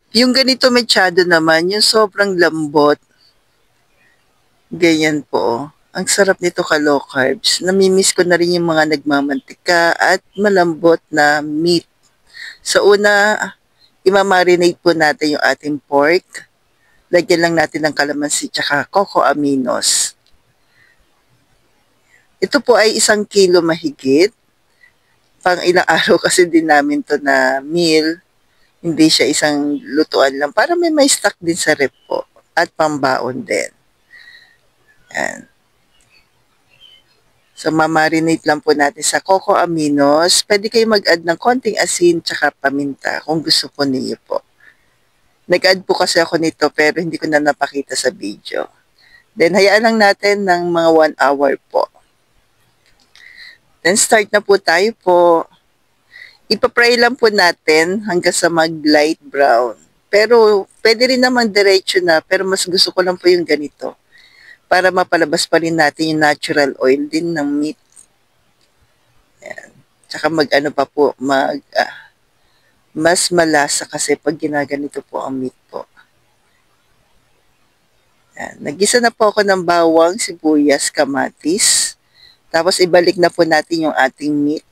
Yung ganito mechado naman, yung sobrang lambot, ganyan po. Ang sarap nito ka-low carbs. Namimiss ko na rin yung mga nagmamantika at malambot na meat. Sa una, imamarinate po natin yung ating pork. Lagyan lang natin ng kalamansi tsaka coco aminos. Ito po ay 1 kilo mahigit. Pang ilang araw kasi din namin to na meal. Hindi siya isang lutuan lang. Para may stock din sa rep po. At pambaon din. Yan. So, mamarinate lang po natin sa coco aminos. Pwede kayo mag-add ng konting asin tsaka paminta kung gusto po niyo po. Nag-add po kasi ako nito pero hindi ko na napakita sa video. Then, hayaan lang natin ng mga 1 hour po. Then, start na po tayo po. Ipapry lang po natin hanggang sa mag-light brown. Pero, pwede rin naman diretso na, pero mas gusto ko lang po yung ganito. Para mapalabas pa rin natin yung natural oil din ng meat. Yan. Tsaka mag-ano pa po, mas malasa kasi pag ginaganito po ang meat po. Yan. Nagisa na po ako ng bawang, sibuyas, kamatis. Tapos ibalik na po natin yung ating meat.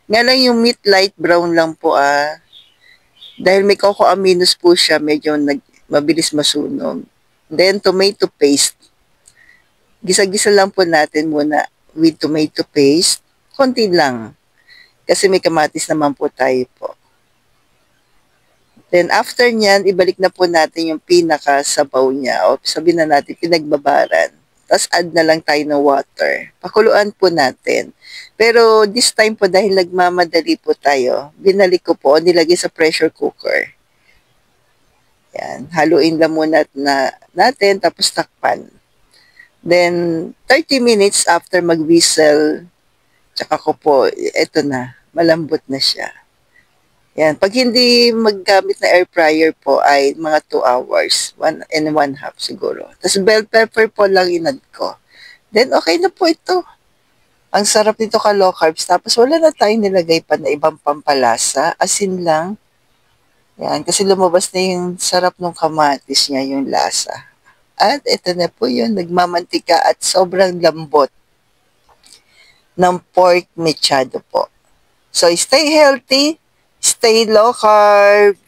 Nga lang yung meat light brown lang po dahil may coco aminos po siya, medyo mabilis masunog. Then tomato paste. Gisa-gisa lang po natin muna with tomato paste. Konti lang. Kasi may kamatis naman po tayo po. Then after nyan, ibalik na po natin yung pinaka-sabaw niya. O sabihin na natin, pinagbabaran. Tapos add na lang tayo ng water. Pakuluan po natin. Pero this time po dahil nagmamadali po tayo, binalik ko po, nilagay sa pressure cooker. Yan. Haluin lang muna natin, tapos takpan. Then, 30 minutes after mag-whistle, tsaka ko po, eto na, malambot na siya. Yan. Pag hindi maggamit na air fryer po ay mga 2 hours, 1.5 siguro. Tapos bell pepper po lang inad ko. Then, okay na po ito. Ang sarap nito ka low carbs. Tapos wala na tayong nilagay pa na ibang pampalasa. Asin lang. Yan. Kasi lumabas na yung sarap ng kamatis niya, yung lasa. At ito na po yun, nagmamantika at sobrang lambot ng pork mechado po. So, stay healthy, stay low carb.